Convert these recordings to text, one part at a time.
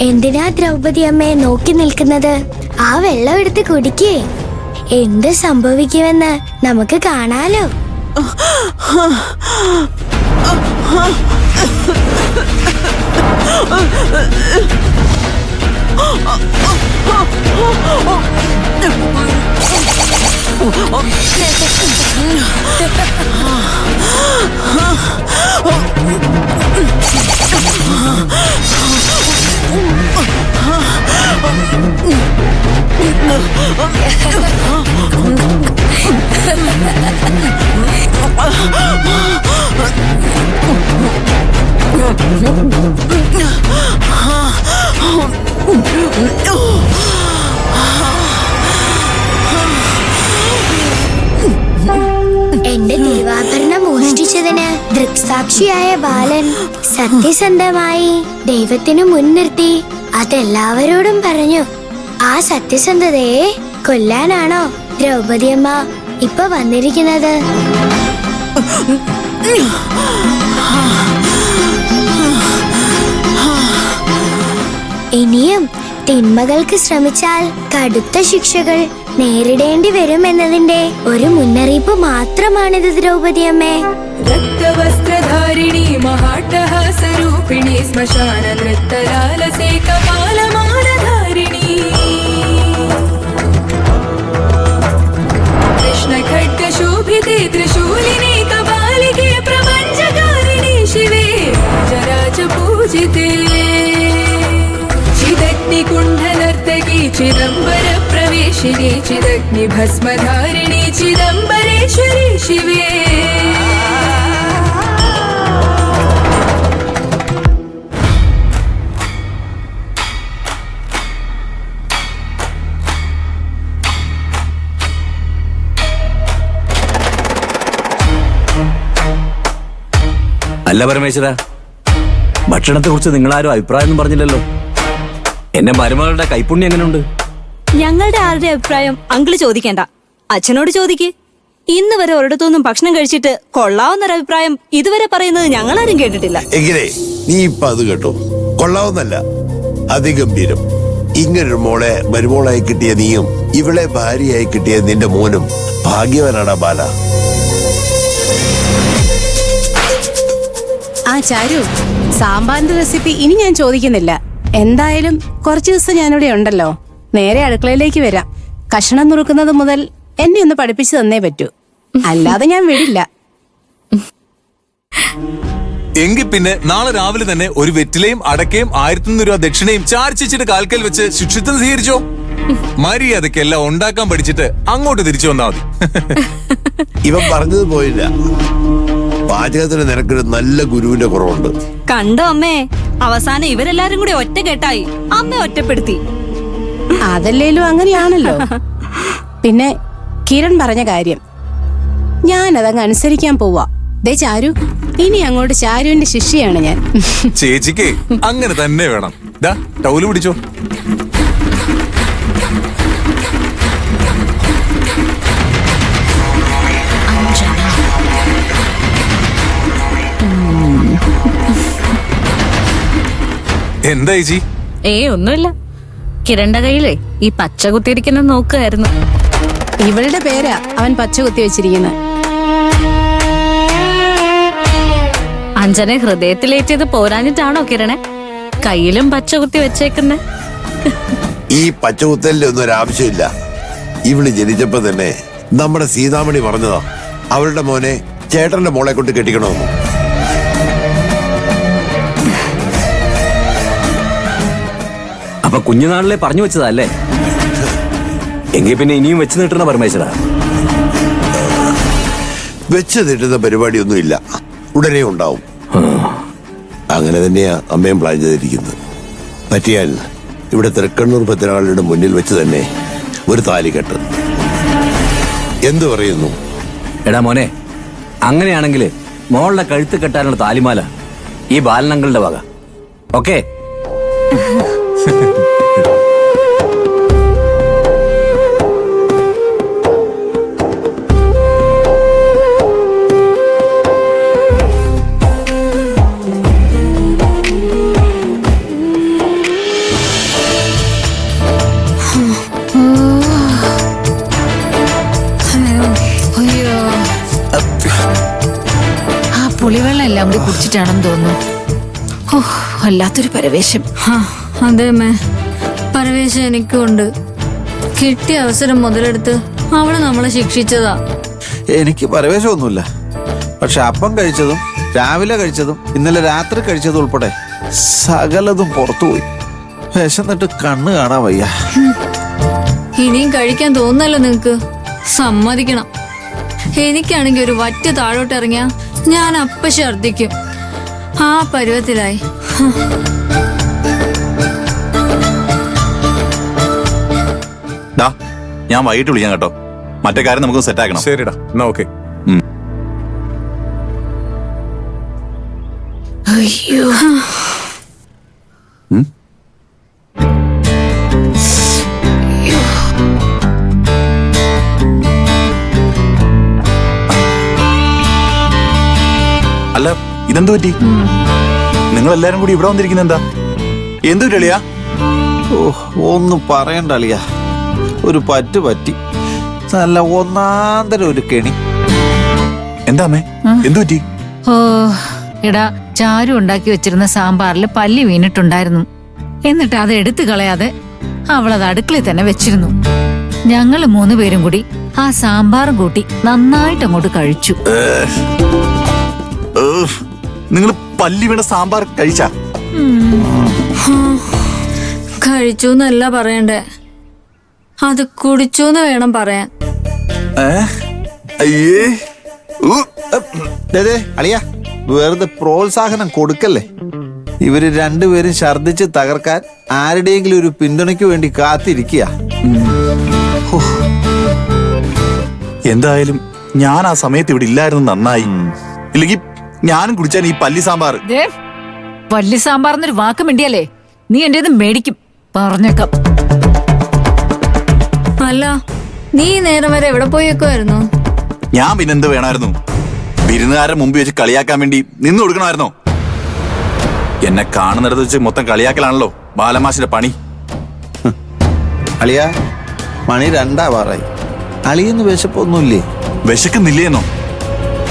എന്തിനാ ദ്രൗപദി അമ്മയെ നോക്കി നിൽക്കുന്നത്? ആ വെള്ളം എടുത്ത് കുടിക്കേ. എന്ത് സംഭവിക്കുമെന്ന് നമുക്ക് കാണാലോ. എന്റെ തിരുവാഭരണം മോഷ്ടിച്ചതിന് ദൃക്സാക്ഷിയായ ബാലൻ സത്യസന്ധമായി ദൈവത്തിനു മുൻനിർത്തി അതെല്ലാവരോടും പറഞ്ഞു. ആ സത്യസന്ധതയെ കൊല്ലാനാണോ ദ്രൗപദിയമ്മ ഇപ്പൊ വന്നിരിക്കുന്നത്? ഇനിയും തിന്മകൾക്ക് ശ്രമിച്ചാൽ കടുത്ത ശിക്ഷകൾ നേരിടേണ്ടി വരുമെന്നതിന്റെ ഒരു മുന്നറിയിപ്പ് മാത്രമാണിത് ദ്രൗപദിയമ്മേ. രക്തവസ്ത്രധാരിണി മഹാട്ടഹാസരൂപിണി ശ്മശാന നൃത്തലാലസേ കപാലമാലധാരിണി കൃഷ്ണഖഡ്ഗശോഭിതേ ത്രിശൂലിനി കപാലികേ പ്രപഞ്ചകാരിണി ശിവേ രാജരാജപൂജിതേ ചിദഗ്നികുണ്ഠനർത്തകി ചിദംബര പ്രവേശിനി ചിദഗ്നിഭസ്മധാരിണി ചിദംബരേശ്വരി ശിവേ. അല്ല പരമേശ്വര, ഭക്ഷണത്തെ കുറിച്ച് നിങ്ങളാരും അഭിപ്രായം പറഞ്ഞില്ലല്ലോ. എന്നെ മരുമകളുടെ കൈപ്പുണ്യം എങ്ങനെയുണ്ട്? ഞങ്ങളുടെ ആരുടെ അഭിപ്രായം അങ്കിള് ചോദിക്കേണ്ട, അച്ഛനോട് ചോദിക്ക്. ഇന്ന് വരെ ഒരിടത്തൊന്നും ഭക്ഷണം കഴിച്ചിട്ട് കൊള്ളാവുന്നൊരഭിപ്രായം ഇതുവരെ പറയുന്നത് ഞങ്ങളാരും കേട്ടിട്ടില്ല. എങ്ങനെ നീ ഇപ്പൊ അത് കേട്ടോ? കൊള്ളാവുന്നല്ല, അതിഗംഭീരം. ഇങ്ങനൊരു മോളെ മരുമോളായി കിട്ടിയ നീയും ഇവളെ ഭാര്യയായി കിട്ടിയ നിന്റെ മോനും ഭാഗ്യവാനാടാ ബാല. ആ ചാരു, സാമ്പാറിന്റെ റെസിപ്പി ഇനി ഞാൻ ചോദിക്കുന്നില്ല. എന്തായാലും കുറച്ചു ദിവസം ഞാനിവിടെ ഉണ്ടല്ലോ. നേരെ അടുക്കളയിലേക്ക് വരാം. കഷണം നുറുക്കുന്നത് മുതൽ എന്നെ ഒന്ന് പഠിപ്പിച്ചു തന്നേ പറ്റൂ, അല്ലാതെ ഞാൻ വിടില്ല. എങ്കിൽ പിന്നെ നാളെ രാവിലെ തന്നെ ഒരു വെറ്റിലയും അടക്കയും 1000 രൂപ ദക്ഷിണയും ചാർച്ചിച്ചിട്ട് കാൽക്കൽ വെച്ച് ശുചിത്വം സ്വീകരിച്ചോ. മര്യാദക്ക് എല്ലാം ഉണ്ടാക്കാൻ പഠിച്ചിട്ട് അങ്ങോട്ട് തിരിച്ചു വന്നാ മതി. ഇവൻ പറഞ്ഞത് പോയില്ല. പാചകത്തിന് നിനക്കൊരു നല്ല ഗുരുവിന്റെ കുറവുണ്ട്. കണ്ടോ അമ്മേ, അവസാനം ഇവരെല്ലാരും കൂടി ഒറ്റക്കെട്ടായി അമ്മ ഒറ്റപ്പെടുത്തി. അതല്ലേലും അങ്ങനെയാണല്ലോ. പിന്നെ കിരൺ പറഞ്ഞ കാര്യം ഞാനതങ്ങ് അനുസരിക്കാൻ പോവാ. ദേ ചാരു, ഇനി അങ്ങോട്ട് ചാരുവിന്റെ ശിഷ്യയാണ് ഞാൻ. ചേച്ചിക്ക് അങ്ങനെ തന്നെ വേണം. ദാ ടൗല് പിടിച്ചോ. എന്താ ചേച്ചി? ഒന്നുമില്ല. കിരണിന്റെ കയ്യിലേ ഈ പച്ച കുത്തിയിരിക്കുന്ന നോക്കുമായിരുന്നു. ഇവളുടെ പേരാ അവൻ പച്ച കുത്തി വെച്ചിരിക്കുന്നത്. അഞ്ജനെ ഹൃദയത്തിലേറ്റിയത് പോരാഞ്ഞിട്ടാണോ കിരണെ കയ്യിലും പച്ച കുത്തി വെച്ചേക്കുന്നേ? ഈ പച്ചകുത്തലിന്റെ ഒന്നും ഒരാവശ്യമില്ല. ഇവള് ജനിച്ചപ്പോ തന്നെ നമ്മുടെ സീതാമണി പറഞ്ഞതാ അവളുടെ മോനെ ചേട്ടന്റെ മോളെ കൊണ്ട് കെട്ടിക്കണമെന്ന്. അപ്പൊ കുഞ്ഞുനാളിലെ പറഞ്ഞു വെച്ചതല്ലേ? എങ്കിൽ പിന്നെ ഇനിയും വെച്ച് നീട്ടണ പരമേശ്വര. വെച്ച് നീട്ടുന്ന പരിപാടിയൊന്നുമില്ല, ഉടനെ ഉണ്ടാവും. അങ്ങനെ തന്നെയാ അമ്മയും പ്ലാൻ ചെയ്തിരിക്കുന്നത്. പറ്റിയാൽ ഇവിടെ തൃക്കണ്ണൂർ പത്തിനാളുടെ മുന്നിൽ വെച്ച് തന്നെ ഒരു താലികെട്ട്. എന്തു പറയുന്നു? എടാ മോനെ, അങ്ങനെയാണെങ്കിൽ മോളുടെ കഴുത്ത് കെട്ടാനുള്ള താലിമാല ഈ ബാലനങ്ങളുടെ വക. ഓക്കേ? അയ്യോ, ആ പുളിവെള്ളം എല്ലാം കൂടി കുടിച്ചിട്ടാണെന്ന് തോന്നുന്നു. ഓ, വല്ലാത്തൊരു പരവേശം. അതെ മേ, പരവേശം എനിക്കും ഉണ്ട്. കിട്ടിയ അവസരം മുതലെടുത്ത് അവള് നമ്മളെ ശിക്ഷിച്ചതാ. എനിക്ക് പരവേശമൊന്നുമില്ല. പക്ഷെ അപ്പം കഴിച്ചതും രാവിലെ കഴിച്ചതും ഇന്നലെ രാത്രി കഴിച്ചതും ഉൾപ്പെടെ സകലതും പുറത്തുപോയി. വിശന്നിട്ട് കണ്ണ് കാണാൻ വയ്യ. ഇനിയും കഴിക്കാൻ തോന്നല്ലോ നിങ്ങക്ക്? സമ്മതിക്കണം. എനിക്കാണെങ്കിൽ ഒരു വറ്റ് താഴോട്ട് ഇറങ്ങിയ ഞാൻ അപ്പ ഛർദിക്കും. ആ പരുവത്തിലായി. ഞാൻ വൈകിട്ട് വിളിക്കാം കേട്ടോ. മറ്റേ കാര്യം നമുക്ക് സെറ്റ് ആക്കണം. ശരിടാ, എന്നാ ഓക്കെ. അയ്യോ, അല്ല, ഇതെന്തു പറ്റി? നിങ്ങൾ എല്ലാരും കൂടി ഇവിടെ വന്നിരിക്കുന്ന എന്താ? എന്തു കളിയാ? ഓ, ഒന്നും പറയണ്ട അളിയ. ഒരു പറ്റി നല്ല ഒന്നാന്തരം ഒരു കെണി. എന്താ അമ്മേ, എന്തു പറ്റി? ഓ എടാ, ചാരു ഉണ്ടാക്കി വെച്ചിരുന്ന സാമ്പാറിൽ പല്ലി വീണിട്ടുണ്ടായിരുന്നു. എന്നിട്ട് അത് എടുത്തു കളയാതെ അവളത് അടുക്കളയിൽ തന്നെ വെച്ചിരുന്നു. ഞങ്ങള് 3 പേരും കൂടി ആ സാമ്പാറും കൂട്ടി നന്നായിട്ട് അങ്ങോട്ട് കഴിച്ചു. നിങ്ങൾ പല്ലി വീണ സാമ്പാർ കഴിച്ചാ? കഴിച്ചു എന്നല്ല പറയണ്ടേ, അത് കുടിച്ചൂന്ന് വേണം പറയാൻ. അയ്യേ, അളിയ, വെറുതെ പ്രോത്സാഹനം കൊടുക്കല്ലേ. ഇവര് രണ്ടുപേരും ഛർദിച്ച് തകർക്കാൻ ആരുടെയെങ്കിലും ഒരു പിന്തുണയ്ക്ക് വേണ്ടി കാത്തിരിക്കുക. എന്തായാലും ഞാൻ ആ സമയത്ത് ഇവിടെ ഇല്ലായിരുന്നു, നന്നായി. ഇല്ലെങ്കിൽ ഞാനും കുടിച്ചാൽ ഈ പല്ലി സാമ്പാർ. പല്ലി സാമ്പാർന്നൊരു വാക്ക് മിണ്ടിയല്ലേ നീ എന്റേത് മേടിക്കും, പറഞ്ഞേക്കാം. അല്ല, നീ നേരം വരെ എവിടെ പോയി വെക്കുമായിരുന്നു? ഞാൻ പിന്നെന്ത് വേണമായിരുന്നു? വിരുന്നുകാരെ മുമ്പിൽ വെച്ച് കളിയാക്കാൻ വേണ്ടി നിന്ന് കൊടുക്കണമായിരുന്നോ? എന്നെ കാണുന്നിടത്ത് വെച്ച് മൊത്തം കളിയാക്കലാണല്ലോ ബാലമാഷിന്റെ പണി. അളിയ, മണി 2 അളിയെന്ന് വിശപ്പൊന്നുമില്ലേ? വിശക്കുന്നില്ലേന്നോ?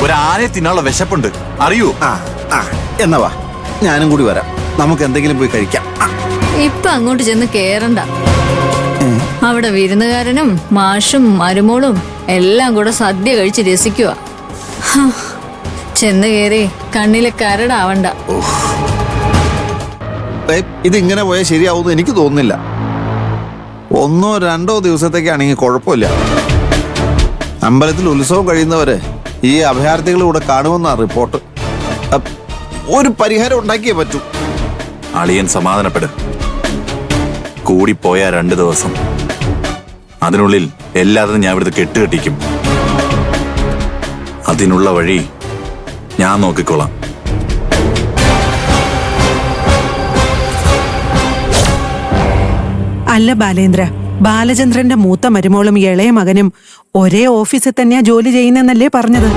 ഒരാനയെ തിന്നാനുള്ള വിശപ്പുണ്ട്, അറിയൂ? എന്നാ വാ, ഞാനും കൂടി വരാം. നമുക്ക് എന്തെങ്കിലും പോയി കഴിക്കാം. ഇപ്പൊ അങ്ങോട്ട് ചെന്ന് കേറണ്ട. അവിടെ വിരുന്നുകാരനും മാഷും മരുമോളും എല്ലാം കൂടെ സദ്യ കഴിച്ച് രസിക്കുക. ചെന്ന് കേറി കണ്ണിലെ കരടാവണ്ട. ഇതിങ്ങനെ പോയാൽ ശരിയാവുമെന്ന് എനിക്ക് തോന്നുന്നില്ല. 1 or 2 ദിവസത്തേക്കാണെങ്കിൽ കുഴപ്പമില്ല. അമ്പലത്തിൽ ഉത്സവം കഴിയുന്നവരെ ഈ അഭയാർത്ഥികളിലൂടെ കാണുമെന്നാണ് റിപ്പോർട്ട്. ഒരു പരിഹാരം ഉണ്ടാക്കിയേ പറ്റൂ. അളിയൻ സമാധാനപ്പെട്. കൂടിപ്പോയാ 2 ദിവസം. അതിനുള്ളിൽ എല്ലാത്തിനും ഞാൻ ഇവിടുത്തെ കെട്ടുകെട്ടിക്കും. അതിനുള്ള വഴി ഞാൻ നോക്കിക്കോളാം. അല്ല ബാലേന്ദ്ര, ബാലചന്ദ്രന്റെ മൂത്ത മരുമോളും ഇളയ മകനും ഒരേ ഓഫീസിൽ തന്നെയാ ജോലി ചെയ്യുന്നെന്നല്ലേ പറഞ്ഞത്?